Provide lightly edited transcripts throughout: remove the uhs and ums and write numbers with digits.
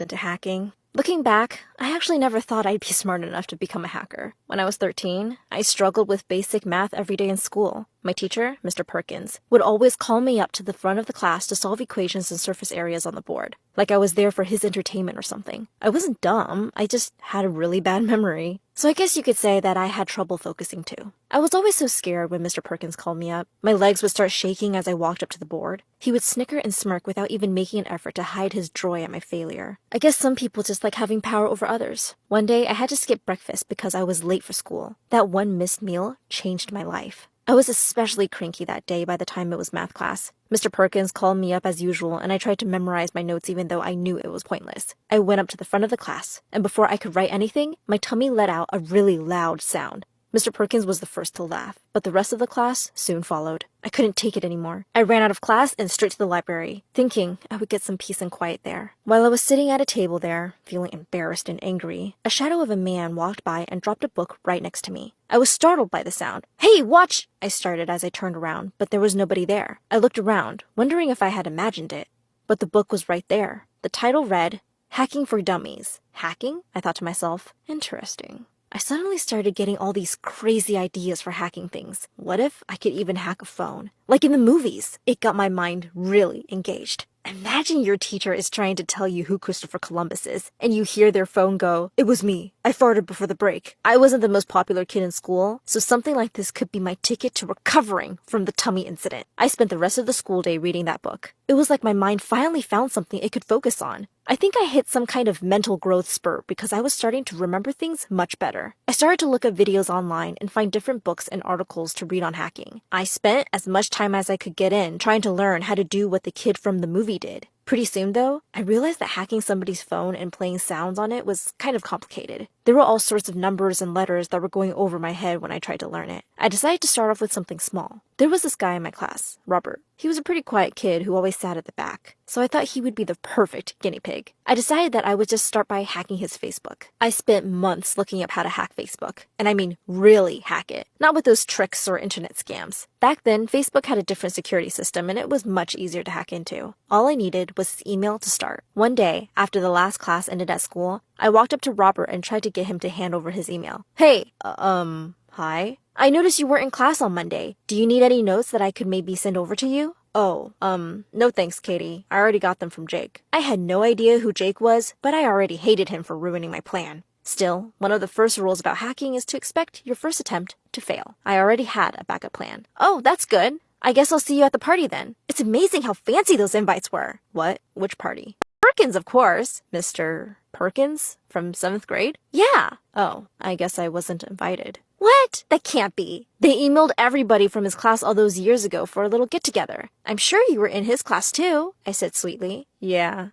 into hacking. Looking back, I actually never thought I'd be smart enough to become a hacker. When I was 13, I struggled with basic math every day in school. My teacher, Mr. Perkins, would always call me up to the front of the class to solve equations and surface areas on the board, like I was there for his entertainment or something. I wasn't dumb, I just had a really bad memory. So I guess you could say that I had trouble focusing too. I was always so scared when Mr. Perkins called me up. My legs would start shaking as I walked up to the board. He would snicker and smirk without even making an effort to hide his joy at my failure. I guess some people just like having power over others. One day, I had to skip breakfast because I was late for school. That one missed meal changed my life. I was especially cranky that day by the time it was math class. Mr. Perkins called me up as usual, and I tried to memorize my notes even though I knew it was pointless. I went up to the front of the class, and before I could write anything, my tummy let out a really loud sound. Mr. Perkins was the first to laugh, but the rest of the class soon followed. I couldn't take it anymore. I ran out of class and straight to the library, thinking I would get some peace and quiet there. While I was sitting at a table there, feeling embarrassed and angry, a shadow of a man walked by and dropped a book right next to me. I was startled by the sound. "Hey, watch!" I started as I turned around, but there was nobody there. I looked around, wondering if I had imagined it. But the book was right there. The title read, "Hacking for Dummies." Hacking? I thought to myself. Interesting. I suddenly started getting all these crazy ideas for hacking things. What if I could even hack a phone? Like in the movies. It got my mind really engaged. Imagine your teacher is trying to tell you who Christopher Columbus is, and you hear their phone go, "It was me. I farted before the break." I wasn't the most popular kid in school, so something like this could be my ticket to recovering from the tummy incident. I spent the rest of the school day reading that book. It was like my mind finally found something it could focus on. I think I hit some kind of mental growth spurt because I was starting to remember things much better. I started to look at videos online and find different books and articles to read on hacking. I spent as much time as I could get in trying to learn how to do what the kid from the movie did. Pretty soon, though, I realized that hacking somebody's phone and playing sounds on it was kind of complicated. There were all sorts of numbers and letters that were going over my head when I tried to learn it. I decided to start off with something small. There was this guy in my class, Robert. He was a pretty quiet kid who always sat at the back, so I thought he would be the perfect guinea pig. I decided that I would just start by hacking his Facebook. I spent months looking up how to hack Facebook, and I mean really hack it, not with those tricks or internet scams. Back then, Facebook had a different security system, and it was much easier to hack into. All I needed was his email to start. One day, after the last class ended at school, I walked up to Robert and tried to get him to hand over his email. "Hey, hi? I noticed you weren't in class on Monday. Do you need any notes that I could maybe send over to you?" "Oh, no thanks, Katie. I already got them from Jake." I had no idea who Jake was, but I already hated him for ruining my plan. Still, one of the first rules about hacking is to expect your first attempt to fail. I already had a backup plan. "Oh, that's good. I guess I'll see you at the party then. It's amazing how fancy those invites were." "What? Which party?" "Perkins, of course." "Mr. Perkins? From 7th grade?" "Yeah." "Oh, I guess I wasn't invited." "What? That can't be. They emailed everybody from his class all those years ago for a little get-together. I'm sure you were in his class too," I said sweetly. "Yeah,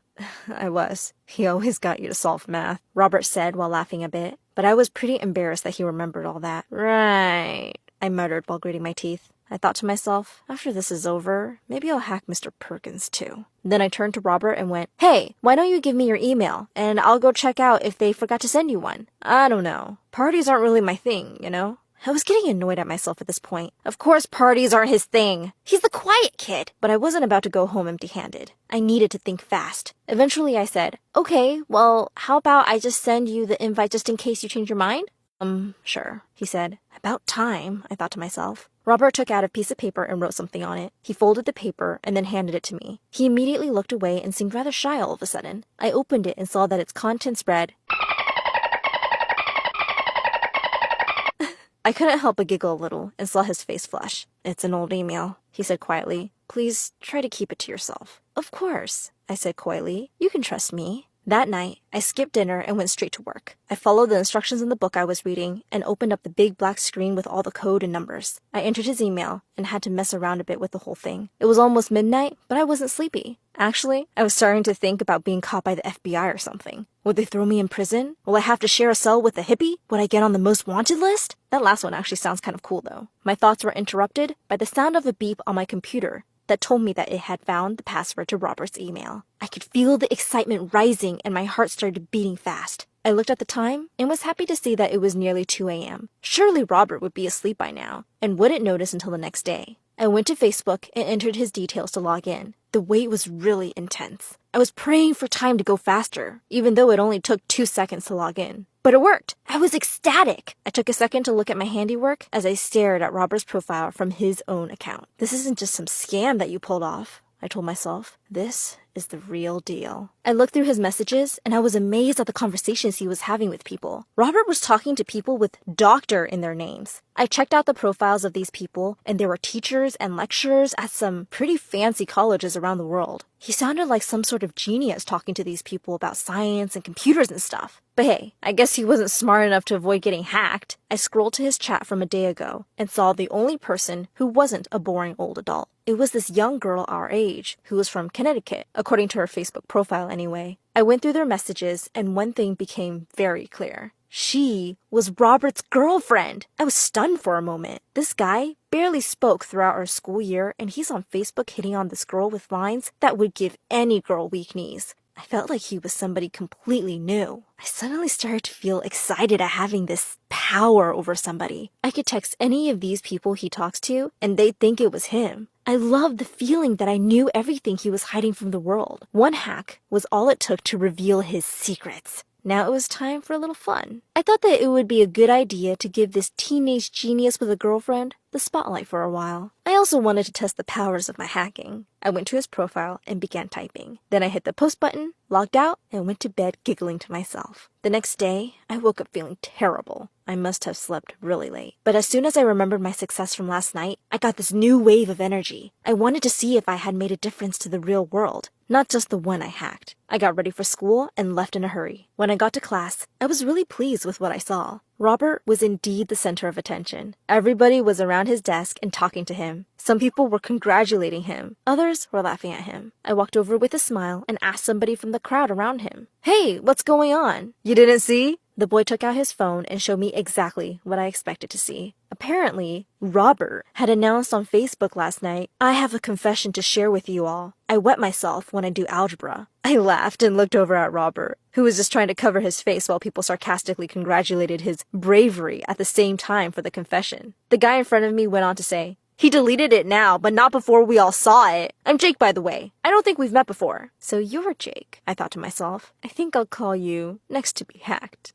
I was. He always got you to solve math," Robert said while laughing a bit, but I was pretty embarrassed that he remembered all that. "Right," I muttered while gritting my teeth. I thought to myself, after this is over, maybe I'll hack Mr. Perkins too. Then I turned to Robert and went, "Hey, why don't you give me your email, and I'll go check out if they forgot to send you one. I don't know. Parties aren't really my thing, you know?" I was getting annoyed at myself at this point. Of course parties aren't his thing. He's the quiet kid. But I wasn't about to go home empty-handed. I needed to think fast. Eventually I said, "Okay, well, how about I just send you the invite just in case you change your mind?" Sure," he said. About time, I thought to myself. Robert took out a piece of paper and wrote something on it. He folded the paper and then handed it to me. He immediately looked away and seemed rather shy all of a sudden. I opened it and saw that its contents read, I couldn't help but giggle a little and saw his face flush. "It's an old email," he said quietly. "Please try to keep it to yourself." "Of course," I said coyly. "You can trust me." That night, I skipped dinner and went straight to work. I followed the instructions in the book I was reading and opened up the big black screen with all the code and numbers. I entered his email and had to mess around a bit with the whole thing. It was almost midnight, but I wasn't sleepy. Actually, I was starting to think about being caught by the FBI or something. Would they throw me in prison? Will I have to share a cell with a hippie? Would I get on the most wanted list? That last one actually sounds kind of cool, though. My thoughts were interrupted by the sound of a beep on my computer that told me that it had found the password to Robert's email. I could feel the excitement rising and my heart started beating fast. I looked at the time and was happy to see that it was nearly 2 a.m. Surely Robert would be asleep by now and wouldn't notice until the next day. I went to Facebook and entered his details to log in. The wait was really intense. I was praying for time to go faster, even though it only took 2 seconds to log in. But it worked. I was ecstatic. I took a second to look at my handiwork as I stared at Robert's profile from his own account. This isn't just some scam that you pulled off, I told myself. This is the real deal. I looked through his messages and I was amazed at the conversations he was having with people. Robert was talking to people with doctor in their names. I checked out the profiles of these people and there were teachers and lecturers at some pretty fancy colleges around the world. He sounded like some sort of genius talking to these people about science and computers and stuff. But hey, I guess he wasn't smart enough to avoid getting hacked. I scrolled to his chat from a day ago and saw the only person who wasn't a boring old adult. It was this young girl our age who was from Connecticut, according to her Facebook profile anyway. I went through their messages and one thing became very clear. She was Robert's girlfriend. I was stunned for a moment. This guy barely spoke throughout our school year and he's on Facebook hitting on this girl with lines that would give any girl weak knees. I felt like he was somebody completely new. I suddenly started to feel excited at having this power over somebody. I could text any of these people he talks to and they'd think it was him. I loved the feeling that I knew everything he was hiding from the world. One hack was all it took to reveal his secrets. Now it was time for a little fun. I thought that it would be a good idea to give this teenage genius with a girlfriend the spotlight for a while. I also wanted to test the powers of my hacking. I went to his profile and began typing. Then I hit the post button, logged out, and went to bed giggling to myself. The next day, I woke up feeling terrible. I must have slept really late. But as soon as I remembered my success from last night, I got this new wave of energy. I wanted to see if I had made a difference to the real world, not just the one I hacked. I got ready for school and left in a hurry. When I got to class, I was really pleased with what I saw. Robert was indeed the center of attention. Everybody was around his desk and talking to him. Some people were congratulating him. Others were laughing at him. I walked over with a smile and asked somebody from the crowd around him, "Hey, what's going on? You didn't see?" The boy took out his phone and showed me exactly what I expected to see. Apparently, Robert had announced on Facebook last night, "I have a confession to share with you all. I wet myself when I do algebra." I laughed and looked over at Robert, who was just trying to cover his face while people sarcastically congratulated his bravery at the same time for the confession. The guy in front of me went on to say, "He deleted it now, but not before we all saw it. I'm Jake, by the way. I don't think we've met before." "So you're Jake," I thought to myself. "I think I'll call you next to be hacked."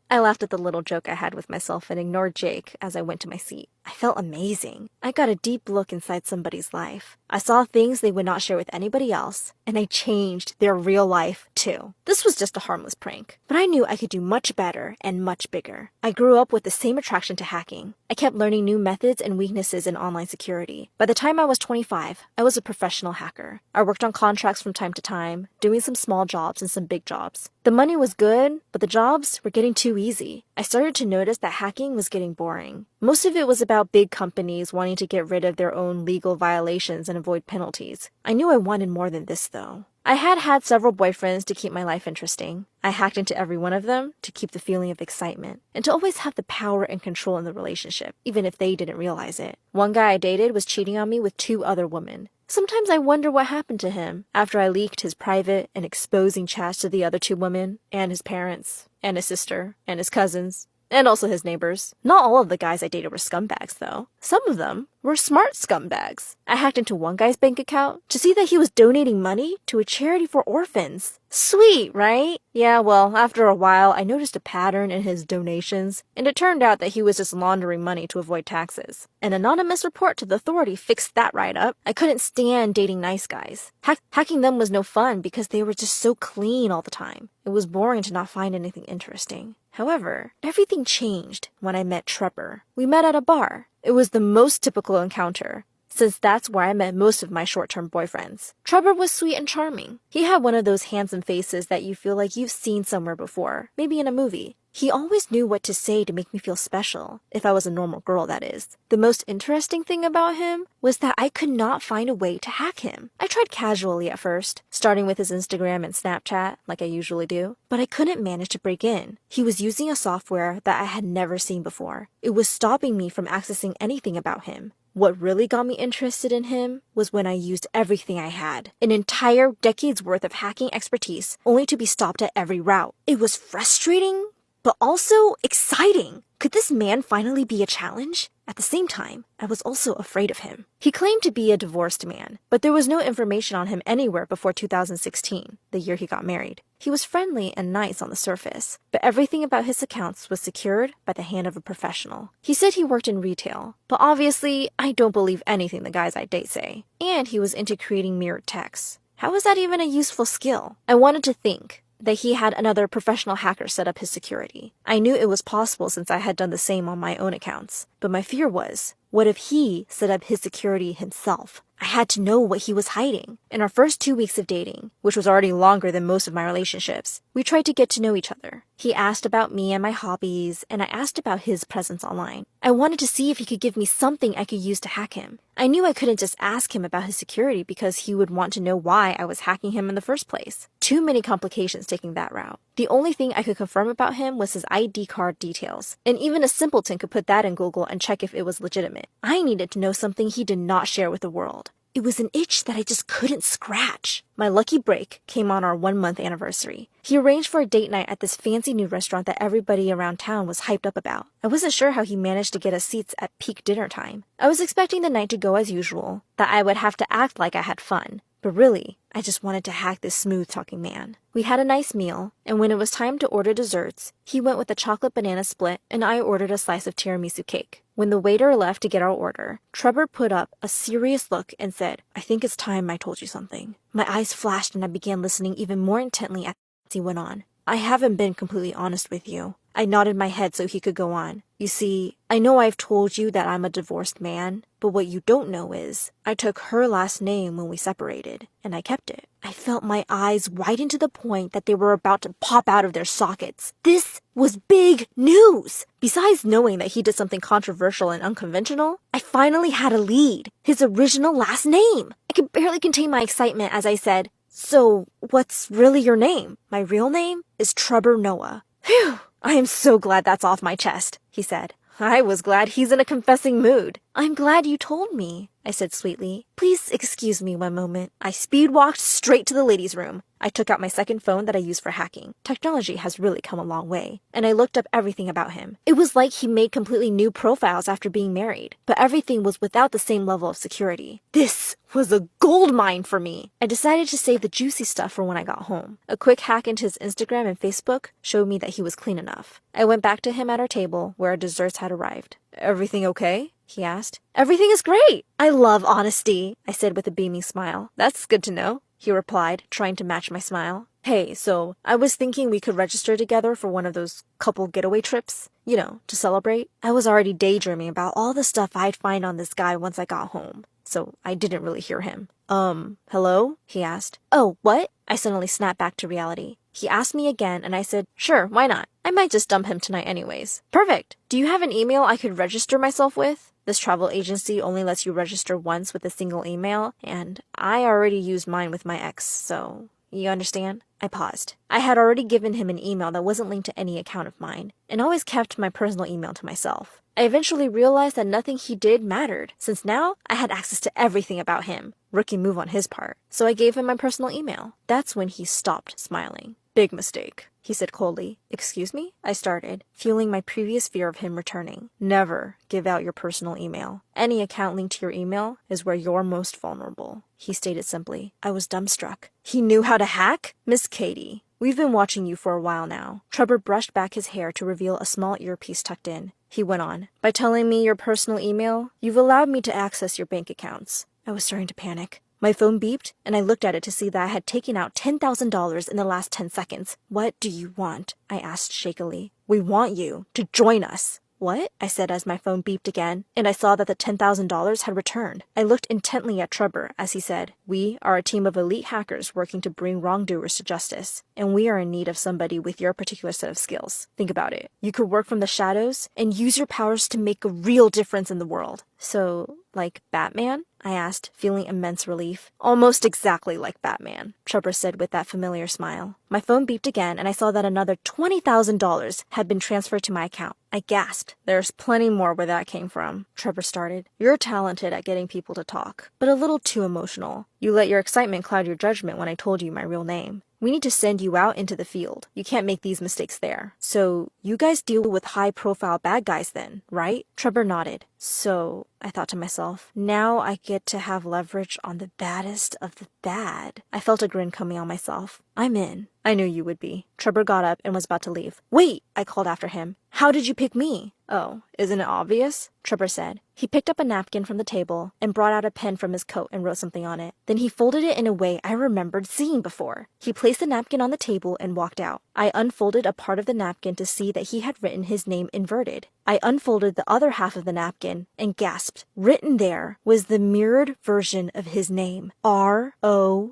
I laughed at the little joke I had with myself and ignored Jake as I went to my seat. I felt amazing. I got a deep look inside somebody's life. I saw things they would not share with anybody else, and I changed their real life too. This was just a harmless prank, but I knew I could do much better and much bigger. I grew up with the same attraction to hacking. I kept learning new methods and weaknesses in online security. By the time I was 25, I was a professional hacker. I worked on contracts from time to time, doing some small jobs and some big jobs. The money was good, but the jobs were getting too easy. I started to notice that hacking was getting boring. Most of it was about big companies wanting to get rid of their own legal violations and avoid penalties. I knew I wanted more than this, though. I had several boyfriends to keep my life interesting. I hacked into every one of them to keep the feeling of excitement and to always have the power and control in the relationship, even if they didn't realize it. One guy I dated was cheating on me with 2 other women. Sometimes I wonder what happened to him after I leaked his private and exposing chats to the other 2 women, and his parents, and his sister, and his cousins, and also his neighbors. Not all of the guys I dated were scumbags, though. Some of them were smart scumbags. I hacked into one guy's bank account to see that he was donating money to a charity for orphans. Sweet, right? Yeah, well, after a while, I noticed a pattern in his donations, and it turned out that he was just laundering money to avoid taxes. An anonymous report to the authority fixed that right up. I couldn't stand dating nice guys. Hacking them was no fun because they were just so clean all the time. It was boring to not find anything interesting. However, everything changed when I met Trevor. We met at a bar. It was the most typical encounter, since that's where I met most of my short-term boyfriends. Trevor was sweet and charming. He had one of those handsome faces that you feel like you've seen somewhere before, maybe in a movie. He always knew what to say to make me feel special, if I was a normal girl, that is. The most interesting thing about him was that I could not find a way to hack him. I tried casually at first, starting with his Instagram and Snapchat, like I usually do, but I couldn't manage to break in. He was using a software that I had never seen before. It was stopping me from accessing anything about him. What really got me interested in him was when I used everything I had, an entire decade's worth of hacking expertise, only to be stopped at every route. It was frustrating, but also exciting. Could this man finally be a challenge? At the same time, I was also afraid of him. He claimed to be a divorced man, but there was no information on him anywhere before 2016, the year he got married. He was friendly and nice on the surface, but everything about his accounts was secured by the hand of a professional. He said he worked in retail, but obviously, I don't believe anything the guys I date say. And he was into creating mirrored texts. How is that even a useful skill? I wanted to think that he had another professional hacker set up his security. I knew it was possible since I had done the same on my own accounts. But my fear was, what if he set up his security himself? I had to know what he was hiding. In our first 2 weeks of dating, which was already longer than most of my relationships, we tried to get to know each other. He asked about me and my hobbies, and I asked about his presence online. I wanted to see if he could give me something I could use to hack him. I knew I couldn't just ask him about his security because he would want to know why I was hacking him in the first place. Too many complications taking that route. The only thing I could confirm about him was his ID card details, and even a simpleton could put that in Google and check if it was legitimate. I needed to know something he did not share with the world. It was an itch that I just couldn't scratch. My lucky break came on our 1-month anniversary. He arranged for a date night at this fancy new restaurant that everybody around town was hyped up about. I wasn't sure how he managed to get us seats at peak dinner time. I was expecting the night to go as usual, that I would have to act like I had fun. But really, I just wanted to hack this smooth-talking man. We had a nice meal, and when it was time to order desserts, he went with a chocolate banana split, and I ordered a slice of tiramisu cake. When the waiter left to get our order, Trevor put up a serious look and said, "I think it's time I told you something." My eyes flashed and I began listening even more intently as he went on. "I haven't been completely honest with you." I nodded my head so he could go on. "You see, I know I've told you that I'm a divorced man, but what you don't know is, I took her last name when we separated, and I kept it." I felt my eyes widen to the point that they were about to pop out of their sockets. This was big news! Besides knowing that he did something controversial and unconventional, I finally had a lead. His original last name! I could barely contain my excitement as I said, "So, what's really your name?" "My real name is Trevor Noah." "Phew! I am so glad that's off my chest," he said. I was glad he's in a confessing mood. "I'm glad you told me," I said sweetly. "Please excuse me one moment." I speed walked straight to the ladies' room. I took out my second phone that I use for hacking. Technology has really come a long way. And I looked up everything about him. It was like he made completely new profiles after being married, but everything was without the same level of security. This was a gold mine for me. I decided to save the juicy stuff for when I got home. A quick hack into his Instagram and Facebook showed me that he was clean enough. I went back to him at our table where our desserts had arrived. "Everything okay?" he asked. "Everything is great." "I love honesty," I said with a beaming smile. "That's good to know," he replied, trying to match my smile. "Hey, so I was thinking we could register together for one of those couple getaway trips, you know, to celebrate." I was already daydreaming about all the stuff I'd find on this guy once I got home, so I didn't really hear him. Hello?" he asked. "Oh, what?" I suddenly snapped back to reality. He asked me again, and I said, "Sure, why not? I might just dump him tonight anyways." "Perfect. Do you have an email I could register myself with?" This travel agency only lets you register once with a single email, and I already used mine with my ex, so you understand? I paused. I had already given him an email that wasn't linked to any account of mine, and always kept my personal email to myself. I eventually realized that nothing he did mattered, since now I had access to everything about him. Rookie move on his part. So I gave him my personal email. That's when he stopped smiling. "Big mistake," he said coldly. "Excuse me?" I started, feeling my previous fear of him returning. "Never give out your personal email. Any account linked to your email is where you're most vulnerable," he stated simply. I was dumbstruck. He knew how to hack? "Miss Katie, we've been watching you for a while now." Trevor brushed back his hair to reveal a small earpiece tucked in. He went on, "By telling me your personal email, you've allowed me to access your bank accounts." I was starting to panic. My phone beeped, and I looked at it to see that I had taken out $10,000 in the last 10 seconds. "What do you want?" I asked shakily. "We want you to join us." "What?" I said as my phone beeped again, and I saw that the $10,000 had returned. I looked intently at Trevor as he said, "We are a team of elite hackers working to bring wrongdoers to justice, and we are in need of somebody with your particular set of skills. Think about it. You could work from the shadows and use your powers to make a real difference in the world." "So, like Batman?" I asked, feeling immense relief. "Almost exactly like Batman," Trevor said with that familiar smile. My phone beeped again, and I saw that another $20,000 had been transferred to my account. I gasped. "There's plenty more where that came from," Trevor started. "You're talented at getting people to talk, but a little too emotional. You let your excitement cloud your judgment when I told you my real name. We need to send you out into the field. You can't make these mistakes there. So, you guys deal with high-profile bad guys then, right?" Trevor nodded. So, I thought to myself, now I get to have leverage on the baddest of the bad. I felt a grin coming on myself. I'm in. I knew you would be. Trevor got up and was about to leave. Wait, I called after him. How did you pick me? Oh, isn't it obvious? Trevor said. He picked up a napkin from the table and brought out a pen from his coat and wrote something on it. Then he folded it in a way I remembered seeing before. He placed the napkin on the table and walked out. I unfolded a part of the napkin to see that he had written his name inverted. I unfolded the other half of the napkin and gasped. Written there was the mirrored version of his name. R-O-B-E-R-T.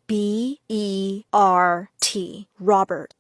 Robert.